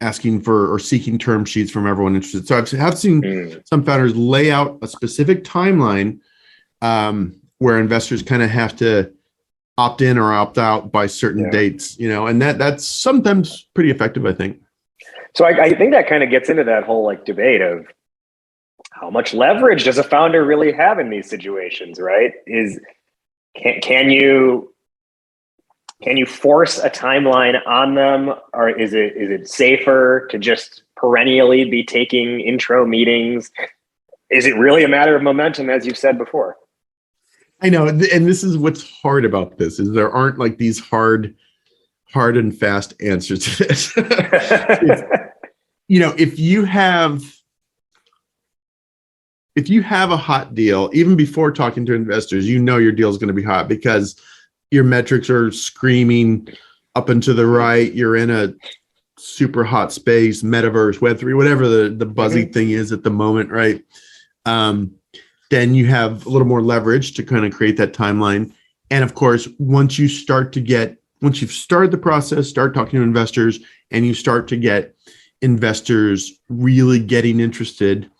Speaker 2: asking for or seeking term sheets from everyone interested. So I've seen some founders lay out a specific timeline where investors kind of have to opt in or opt out by certain dates, and that's sometimes pretty effective, I think.
Speaker 1: So I think that kind of gets into that whole debate of how much leverage does a founder really have in these situations, right? Can you force a timeline on them, or is it safer to just perennially be taking intro meetings? Is it really a matter of momentum, as you've said before?
Speaker 2: I know, and this is what's hard about this, is there aren't these hard and fast answers to this. If you have a hot deal, even before talking to investors, your deal is going to be hot because your metrics are screaming up and to the right. You're in a super hot space, metaverse, Web3, whatever the buzzy thing is at the moment, right? Then you have a little more leverage to kind of create that timeline. And of course, once you've started the process, start talking to investors, and you start to get investors really getting interested,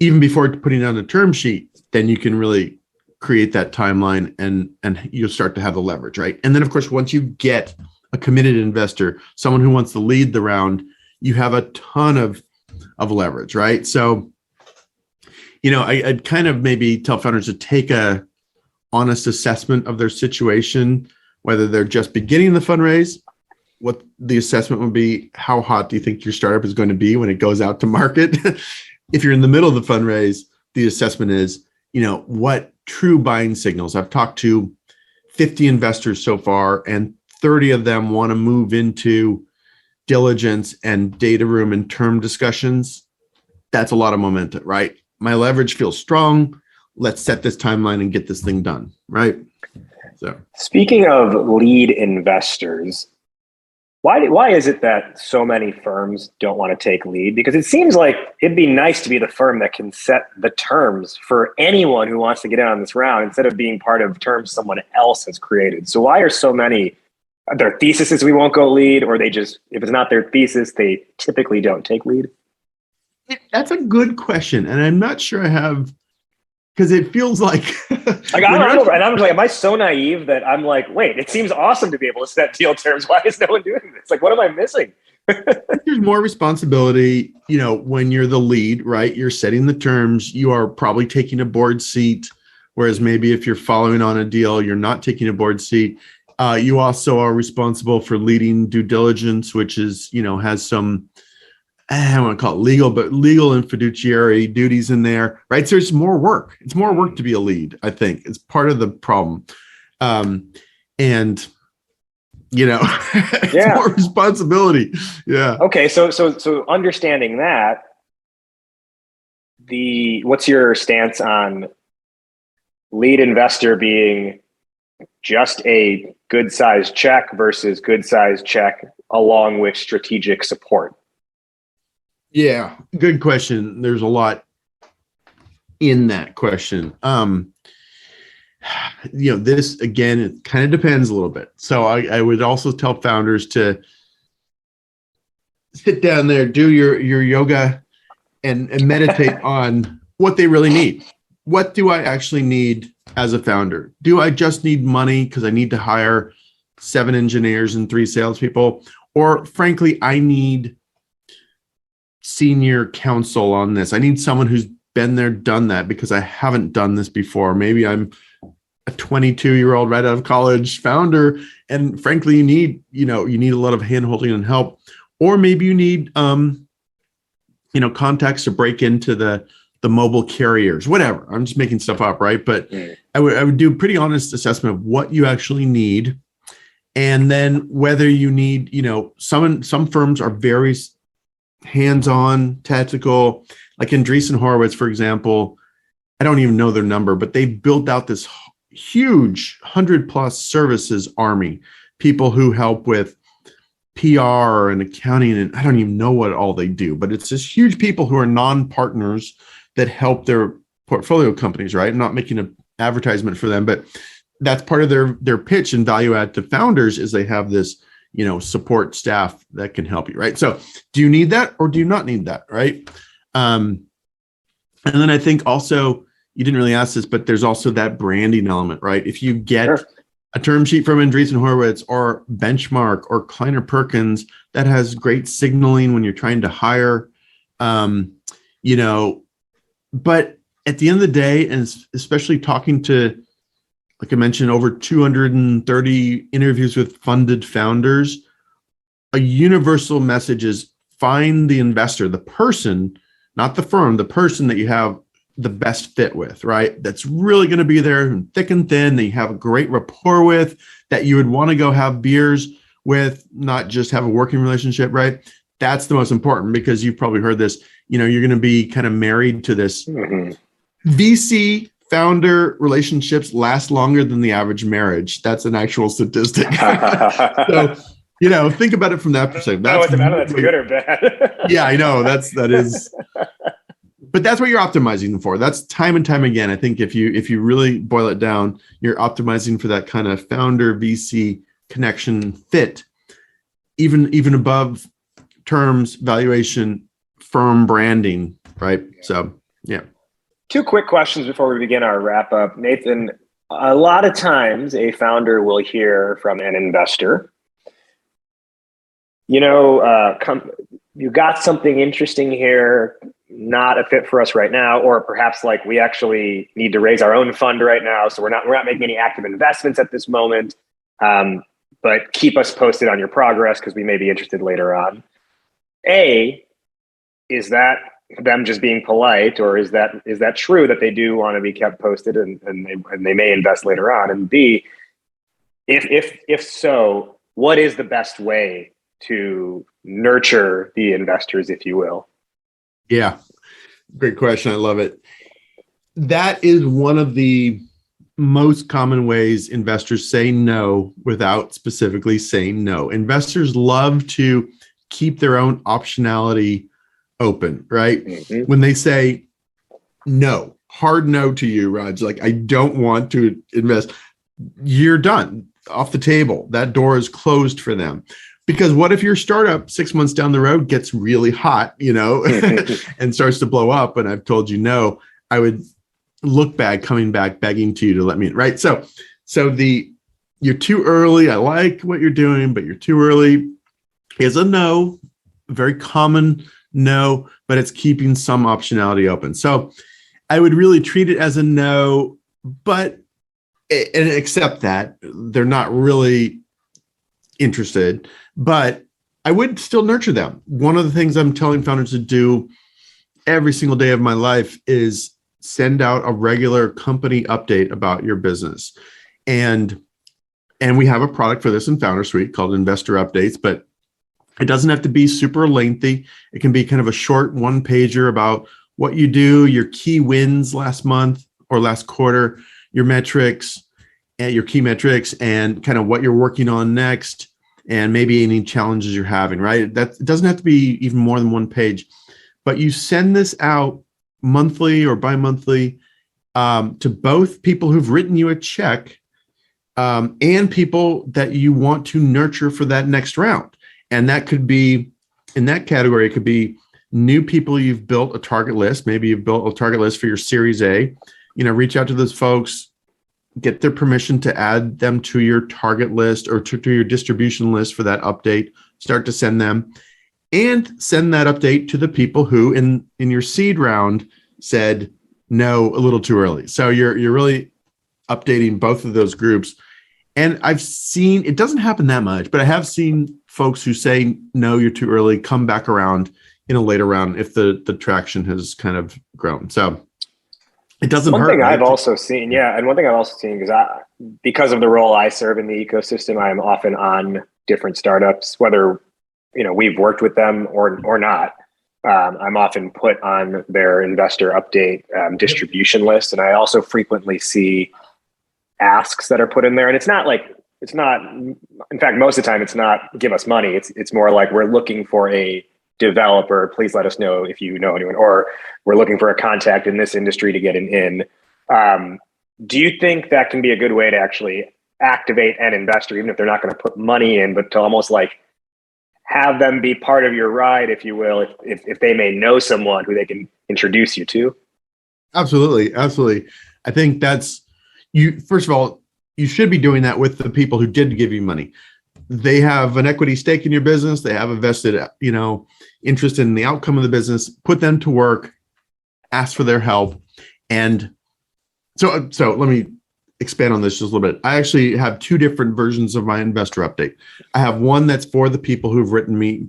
Speaker 2: even before putting down the term sheet, then you can really create that timeline and you'll start to have the leverage, right? And then of course, once you get a committed investor, someone who wants to lead the round, you have a ton of leverage, right? So, I'd kind of maybe tell founders to take a honest assessment of their situation, whether they're just beginning the fundraise, what the assessment would be, how hot do you think your startup is going to be when it goes out to market? If you're in the middle of the fundraise, the assessment is, what true buying signals. I've talked to 50 investors so far, and 30 of them want to move into diligence and data room and term discussions. That's a lot of momentum, right? My leverage feels strong. Let's set this timeline and get this thing done, right? So,
Speaker 1: speaking of lead investors, why is it that so many firms don't want to take lead? Because it seems like it'd be nice to be the firm that can set the terms for anyone who wants to get in on this round instead of being part of terms someone else has created. So why are so many, their thesis is we won't go lead, or they just, if it's not their thesis, they typically don't take lead?
Speaker 2: That's a good question. And I'm not sure I have, because it feels like
Speaker 1: I don't know. And I'm like, am I so naive that I'm like, wait, it seems awesome to be able to set deal terms. Why is no one doing this? Like, what am I missing?
Speaker 2: There's more responsibility, when you're the lead, right? You're setting the terms. You are probably taking a board seat. Whereas maybe if you're following on a deal, you're not taking a board seat. You also are responsible for leading due diligence, which is, has some, I don't want to call it legal, but legal and fiduciary duties in there, right? So there's more work. It's more work to be a lead, I think. It's part of the problem. It's more responsibility. Yeah.
Speaker 1: Okay. So understanding that, what's your stance on lead investor being just a good size check versus good size check along with strategic support?
Speaker 2: Yeah, good question. There's a lot in that question. This, again, it kind of depends a little bit. So I would also tell founders to sit down there, do your yoga and meditate on what they really need. What do I actually need as a founder? Do I just need money because I need to hire 7 engineers and 3 salespeople? Or frankly, I need senior counsel on this. I need someone who's been there, done that, because I haven't done this before. Maybe I'm a 22-year-old right out of college founder, and frankly, you need a lot of hand-holding and help. Or maybe you need contacts to break into the mobile carriers, whatever. I'm just making stuff up, right? But I would do a pretty honest assessment of what you actually need, and then whether you need, some firms are very hands-on, tactical, like Andreessen Horowitz, for example. I don't even know their number, but they've built out this huge 100+ services army, people who help with PR and accounting, and I don't even know what all they do, but it's this huge people who are non-partners that help their portfolio companies, right? I'm not making an advertisement for them, but that's part of their pitch and value add to founders is they have this support staff that can help you, right? So do you need that or do you not need that, right? And then I think also, you didn't really ask this, but there's also that branding element, right? If you get a term sheet from Andreessen Horowitz or Benchmark or Kleiner Perkins that has great signaling when you're trying to hire, but at the end of the day, and especially talking to, like I mentioned, over 230 interviews with funded founders, a universal message is find the investor, the person, not the firm, the person that you have the best fit with, right? That's really going to be there thick and thin, that you have a great rapport with, that you would want to go have beers with, not just have a working relationship, right? That's the most important, because you've probably heard this, you're going to be kind of married to this. VC founder relationships last longer than the average marriage. That's an actual statistic. So, think about it from that perspective. I don't know if that's good or bad. Yeah, I know that is. But that's what you're optimizing for. That's time and time again. I think if you really boil it down, you're optimizing for that kind of founder VC connection fit, even above terms, valuation, firm branding, right? So Yeah.
Speaker 1: Two quick questions before we begin our wrap up. Nathan, a lot of times a founder will hear from an investor, you got something interesting here, not a fit for us right now, or perhaps like we actually need to raise our own fund right now, so we're not making any active investments at this moment. But keep us posted on your progress because we may be interested later on. A, is that them just being polite, or is that true that they do want to be kept posted and they may invest later on? And B, if so, what is the best way to nurture the investors, if you will?
Speaker 2: Yeah, great question. I love it. That is one of the most common ways investors say no without specifically saying no. Investors love to keep their own optionality open, right? Mm-hmm. When they say no, hard no to you, Raj, like, I don't want to invest, you're done, off the table. That door is closed for them. Because what if your startup 6 months down the road gets really hot, and starts to blow up, and I've told you no, I would look bad coming back begging to you to let me in, right? So you're too early. I like what you're doing, but you're too early is a no, a very common no, but it's keeping some optionality open. So I would really treat it as a no, and accept that they're not really interested, but I would still nurture them. One of the things I'm telling founders to do every single day of my life is send out a regular company update about your business. And we have a product for this in FounderSuite called Investor Updates, but it doesn't have to be super lengthy. It can be kind of a short one pager about what you do, your key wins last month or last quarter, your metrics and your key metrics, and kind of what you're working on next, and maybe any challenges you're having, right? That it doesn't have to be even more than one page, but you send this out monthly or bi-monthly to both people who've written you a check and people that you want to nurture for that next round. And that could be, in that category, it could be new people you've built a target list. Maybe you've built a target list for your Series A. Reach out to those folks, get their permission to add them to your target list or to your distribution list for that update. Start to send them, and send that update to the people who in your seed round said no a little too early. So you're really updating both of those groups. And I've seen, it doesn't happen that much, but I have seen folks who say, no, you're too early, come back around in a later round if the traction has kind of grown. So it doesn't hurt.
Speaker 1: One thing I've also seen, because of the role I serve in the ecosystem, I'm often on different startups, whether we've worked with them or not. I'm often put on their investor update distribution list, and I also frequently see asks that are put in there. And it's not, in fact, most of the time it's not give us money. It's more like, we're looking for a developer. Please let us know if you know anyone, or we're looking for a contact in this industry to get an in. Do you think that can be a good way to actually activate an investor, even if they're not going to put money in, but to almost like have them be part of your ride, if you will, if they may know someone who they can introduce you to? Absolutely.
Speaker 2: I think that's, first of all, you should be doing that with the people who did give you money. They have an equity stake in your business. They have a vested, interest in the outcome of the business. Put them to work, ask for their help. And so let me expand on this just a little bit. I actually have two different versions of my investor update. I have one that's for the people who've written me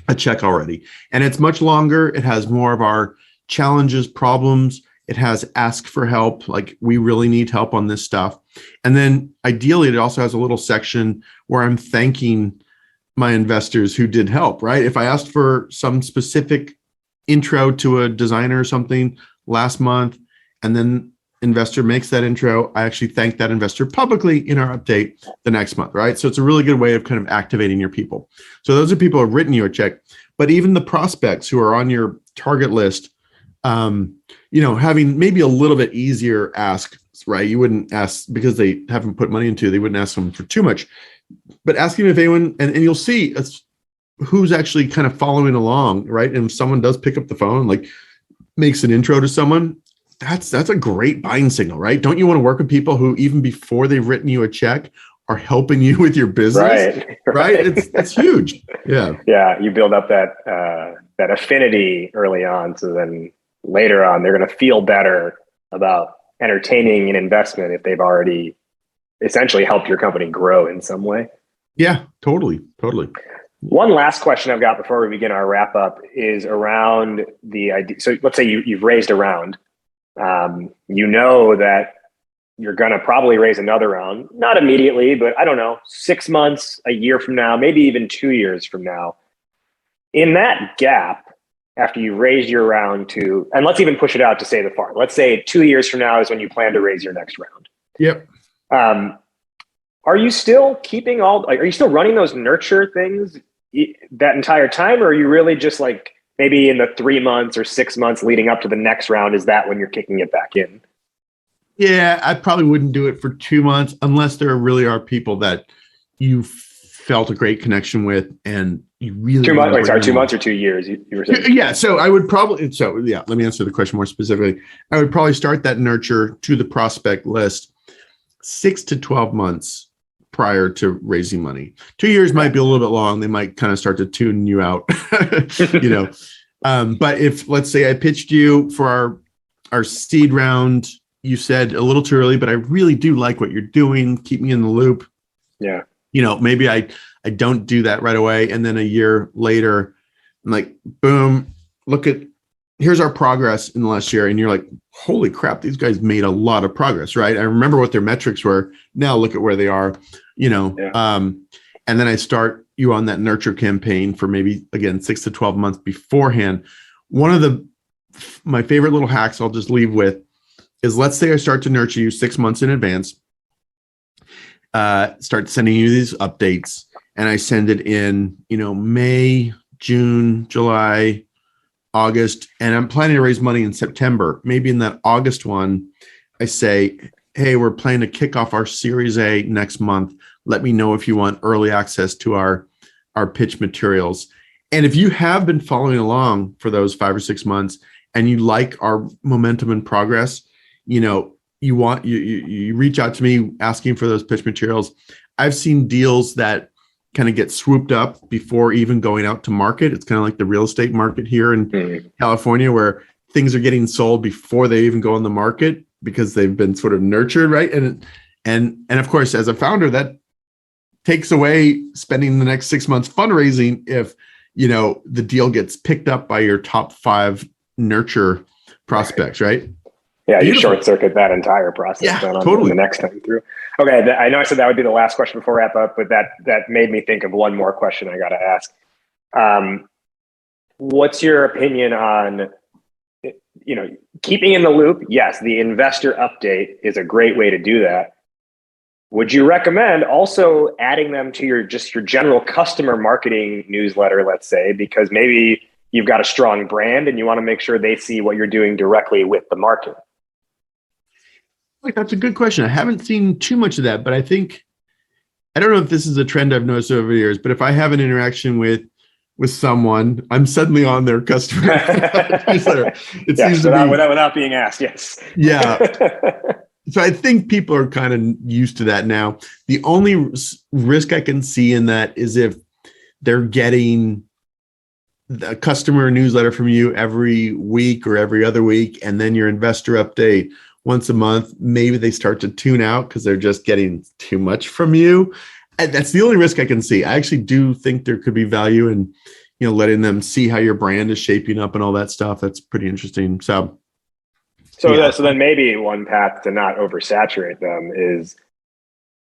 Speaker 2: a check already, and it's much longer. It has more of our challenges, problems. It has ask for help, like, we really need help on this stuff. And then ideally, it also has a little section where I'm thanking my investors who did help, right? If I asked for some specific intro to a designer or something last month, and then investor makes that intro, I actually thank that investor publicly in our update the next month, right? So it's a really good way of kind of activating your people. So those are people who have written you a check, but even the prospects who are on your target list, having maybe a little bit easier asks, right? You wouldn't ask because they haven't put money into, they wouldn't ask them for too much, but asking if anyone, and you'll see who's actually kind of following along, right? And if someone does pick up the phone, like, makes an intro to someone, that's a great buying signal, right? Don't you want to work with people who, even before they've written you a check, are helping you with your business? Right. It's huge. Yeah.
Speaker 1: Yeah. You build up that that affinity early on, so then later on they're going to feel better about entertaining an investment if they've already essentially helped your company grow in some way.
Speaker 2: Yeah, totally.
Speaker 1: One last question I've got before we begin our wrap up is around the idea. So let's say you've raised a round. You know that you're going to probably raise another round, not immediately, but I don't know, 6 months, a year from now, maybe even 2 years from now. In that gap, after you raised your round to, and let's even push it out to say the farm. Let's say 2 years from now is when you plan to raise your next round.
Speaker 2: Yep.
Speaker 1: Are you still keeping are you still running those nurture things that entire time? Or are you really just like maybe in the 3 months or 6 months leading up to the next round? Is that when you're kicking it back in?
Speaker 2: Yeah, I probably wouldn't do it for 2 months unless there really are people that you felt a great connection with and you really
Speaker 1: 2 months. Wait, sorry, 2 months or 2 years? You were saying?
Speaker 2: Yeah, so I would probably. So yeah, let me answer the question more specifically. I would probably start that nurture to the prospect list 6 to 12 months prior to raising money. 2 years might be a little bit long. They might kind of start to tune you out, But if, let's say, I pitched you for our seed round. You said a little too early, but I really do like what you're doing. Keep me in the loop.
Speaker 1: Yeah.
Speaker 2: Maybe I don't do that right away. And then a year later, I'm like, boom, here's our progress in the last year. And you're like, holy crap, these guys made a lot of progress, right? I remember what their metrics were. Now look at where they are, and then I start you on that nurture campaign for maybe, again, 6 to 12 months beforehand. One of my favorite little hacks I'll just leave with is, let's say I start to nurture you 6 months in advance, start sending you these updates, and I send it in, May, June, July, August, and I'm planning to raise money in September. Maybe in that August one, I say, hey, we're planning to kick off our Series A next month. Let me know if you want early access to our pitch materials. And if you have been following along for those 5 or 6 months and you like our momentum and progress, you reach out to me asking for those pitch materials. I've seen deals that kind of get swooped up before even going out to market. It's kind of like the real estate market here in California, where things are getting sold before they even go on the market because they've been sort of nurtured, right? And of course, as a founder, that takes away spending the next 6 months fundraising if the deal gets picked up by your top 5 nurture prospects, right?
Speaker 1: Yeah, you short circuit that entire process
Speaker 2: totally.
Speaker 1: The next time through. Okay, I know I said that would be the last question before wrap up, but that made me think of one more question I got to ask. What's your opinion on, keeping in the loop? Yes, the investor update is a great way to do that. Would you recommend also adding them to your general customer marketing newsletter, let's say, because maybe you've got a strong brand and you want to make sure they see what you're doing directly with the market?
Speaker 2: That's a good question. I haven't seen too much of that, but I don't know if this is a trend I've noticed over the years, but if I have an interaction with someone, I'm suddenly on their customer newsletter.
Speaker 1: Without being asked, yes.
Speaker 2: Yeah. So I think people are kind of used to that now. The only risk I can see in that is if they're getting a customer newsletter from you every week or every other week, and then your investor update once a month, maybe they start to tune out because they're just getting too much from you. And that's the only risk I can see. I actually do think there could be value in, letting them see how your brand is shaping up and all that stuff. That's pretty interesting. So
Speaker 1: then maybe one path to not oversaturate them is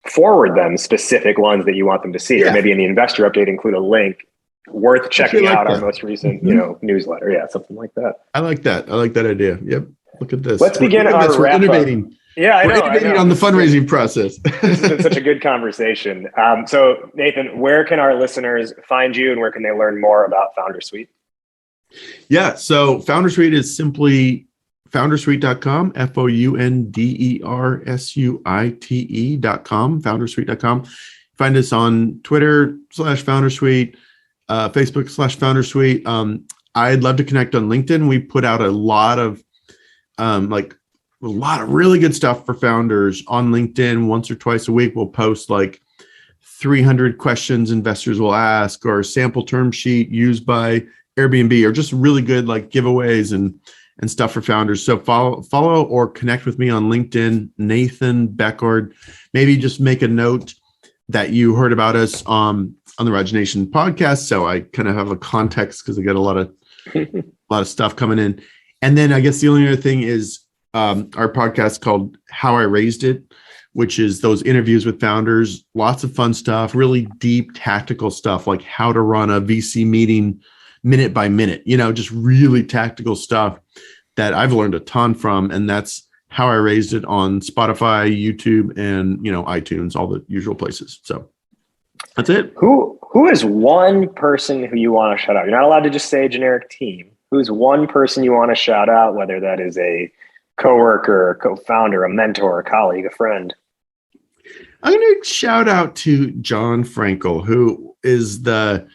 Speaker 1: forward them specific ones that you want them to see, or maybe in the investor update include a link worth checking out our most recent, newsletter. Yeah, something like that.
Speaker 2: I like that. I like that idea. Yep. Look at this.
Speaker 1: Let's begin our wrap up.
Speaker 2: Innovating.
Speaker 1: Yeah, I know.
Speaker 2: We're innovating on the fundraising process.
Speaker 1: This has been such a good conversation. So Nathan, where can our listeners find you and where can they learn more about FounderSuite? Yeah,
Speaker 2: so FounderSuite is simply FounderSuite.com, FounderSuite.com, FounderSuite.com. Find us on Twitter /FounderSuite, Facebook /FounderSuite. I'd love to connect on LinkedIn. We put out a lot of really good stuff for founders on LinkedIn. Once or twice a week, we'll post like 300 questions investors will ask, or a sample term sheet used by Airbnb, or just really good like giveaways and stuff for founders. So follow or connect with me on LinkedIn, Nathan Beckord. Maybe just make a note that you heard about us on the Rogination podcast, so I kind of have a context, because I get a lot of stuff coming in. And then I guess the only other thing is our podcast called How I Raised It, which is those interviews with founders, lots of fun stuff, really deep tactical stuff, like how to run a VC meeting minute by minute, just really tactical stuff that I've learned a ton from. And that's How I Raised It on Spotify, YouTube, and, iTunes, all the usual places. So that's it.
Speaker 1: Who is one person who you want to shout out? You're not allowed to just say a generic team. Who's one person you want to shout out, whether that is a coworker, a co-founder, a mentor, a colleague, a friend?
Speaker 2: I'm going to shout out to John Frankel, who is the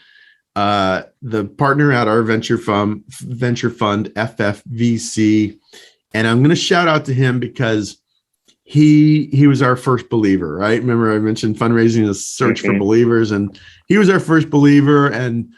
Speaker 2: partner at our venture fund, FFVC. And I'm going to shout out to him because he was our first believer, right? Remember I mentioned fundraising is search for believers, and he was our first believer. And,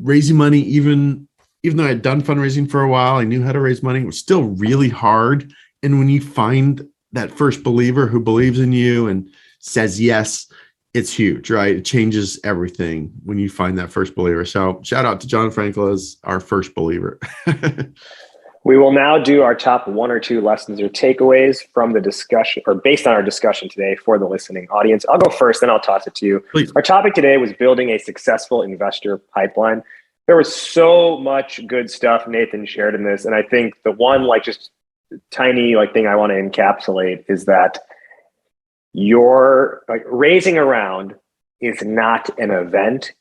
Speaker 2: raising money, even though I had done fundraising for a while, I knew how to raise money. It was still really hard. And when you find that first believer who believes in you and says yes, it's huge, right? It changes everything when you find that first believer. So shout out to John Frankel as our first believer.
Speaker 1: We will now do our top 1 or 2 lessons or takeaways from the discussion, or based on our discussion today for the listening audience. I'll go first, then I'll toss it to you.
Speaker 2: Please.
Speaker 1: Our topic today was building a successful investor pipeline. There was so much good stuff Nathan shared in this. And I think the one just tiny thing I want to encapsulate is that your raising a round is not an event.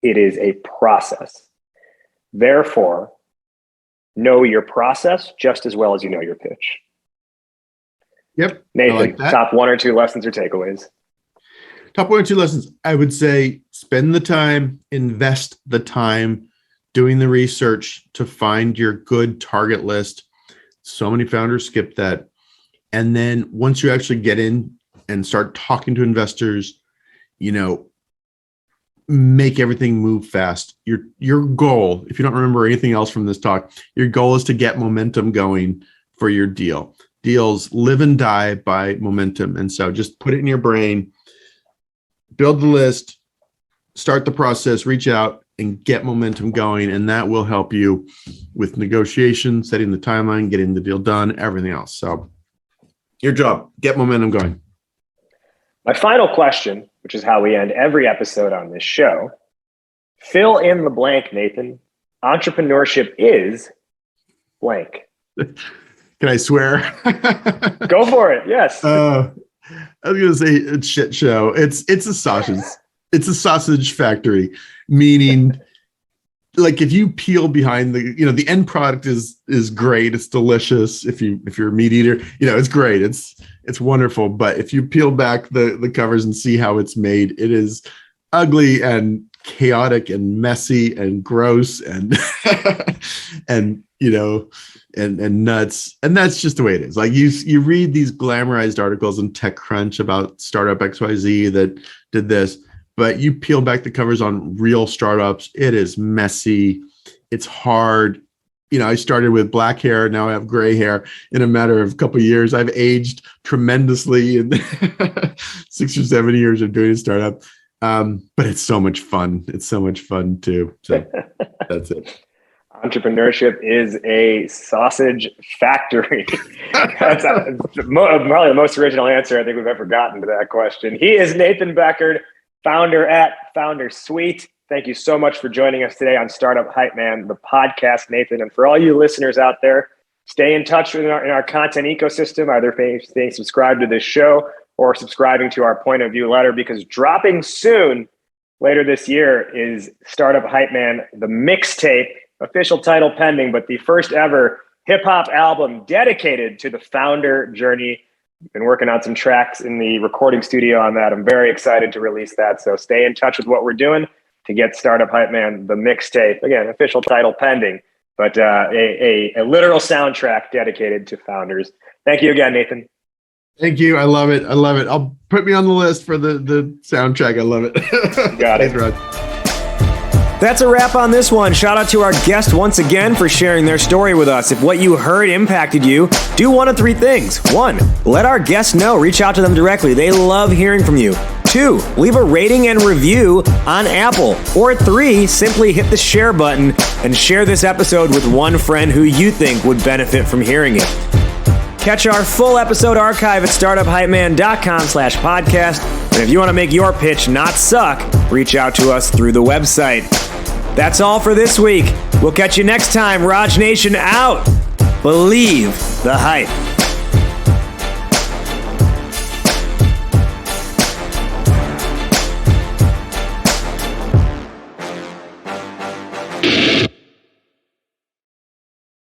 Speaker 1: It is a process. Therefore, know your process just as well as you know your pitch.
Speaker 2: Yep.
Speaker 1: Nathan, top 1 or 2 lessons or takeaways.
Speaker 2: Top 1 or 2 lessons. I would say spend the time, invest the time doing the research to find your good target list. So many founders skip that. And then once you actually get in and start talking to investors, make everything move fast. Your goal, if you don't remember anything else from this talk, your goal is to get momentum going for your deal. Deals live and die by momentum. And so just put it in your brain, build the list, start the process, reach out and get momentum going. And that will help you with negotiation, setting the timeline, getting the deal done, everything else. So your job, get momentum going.
Speaker 1: My final question, which is how we end every episode on this show. Fill in the blank, Nathan. Entrepreneurship is blank.
Speaker 2: Can I swear?
Speaker 1: Go for it. Yes.
Speaker 2: I was going to say it's shit show. It's a sausage. It's a sausage factory, meaning if you peel behind the end product is great. It's delicious. If you're a meat eater, it's great. It's wonderful. But if you peel back the covers and see how it's made, it is ugly and chaotic and messy and gross and and nuts. And that's just the way it is. You read these glamorized articles in TechCrunch about startup XYZ that did this, but you peel back the covers on real startups. It is messy. It's hard. I started with black hair. Now I have gray hair in a matter of a couple of years. I've aged tremendously in 6 or 7 years of doing a startup. But it's so much fun. It's so much fun too. So that's it.
Speaker 1: Entrepreneurship is a sausage factory. That's probably the most original answer I think we've ever gotten to that question. He is Nathan Beckord, founder at FounderSuite. Thank you so much for joining us today on Startup Hype Man, the podcast, Nathan. And for all you listeners out there, stay in touch in our content ecosystem, either staying subscribed to this show or subscribing to our Point of View letter, because dropping soon later this year is Startup Hype Man, the mixtape, official title pending, but the first ever hip hop album dedicated to the founder journey. Been working on some tracks in the recording studio on that. I'm very excited to release that. So stay in touch with what we're doing. to get Startup Hype Man, the mixtape. Again, official title pending, but a literal soundtrack dedicated to founders. Thank you again, Nathan.
Speaker 2: Thank you. I love it. I'll put me on the list for the soundtrack. I love it.
Speaker 1: Got it.
Speaker 2: Thanks, Rod.
Speaker 3: That's a wrap on this one. Shout out to our guest once again for sharing their story with us. If what you heard impacted you, do one of three things. 1, let our guests know. Reach out to them directly. They love hearing from you. 2, leave a rating and review on Apple. Or 3, simply hit the share button and share this episode with one friend who you think would benefit from hearing it. Catch our full episode archive at startuphypeman.com/podcast. And if you want to make your pitch not suck, reach out to us through the website. That's all for this week. We'll catch you next time. Raj Nation out. Believe the hype.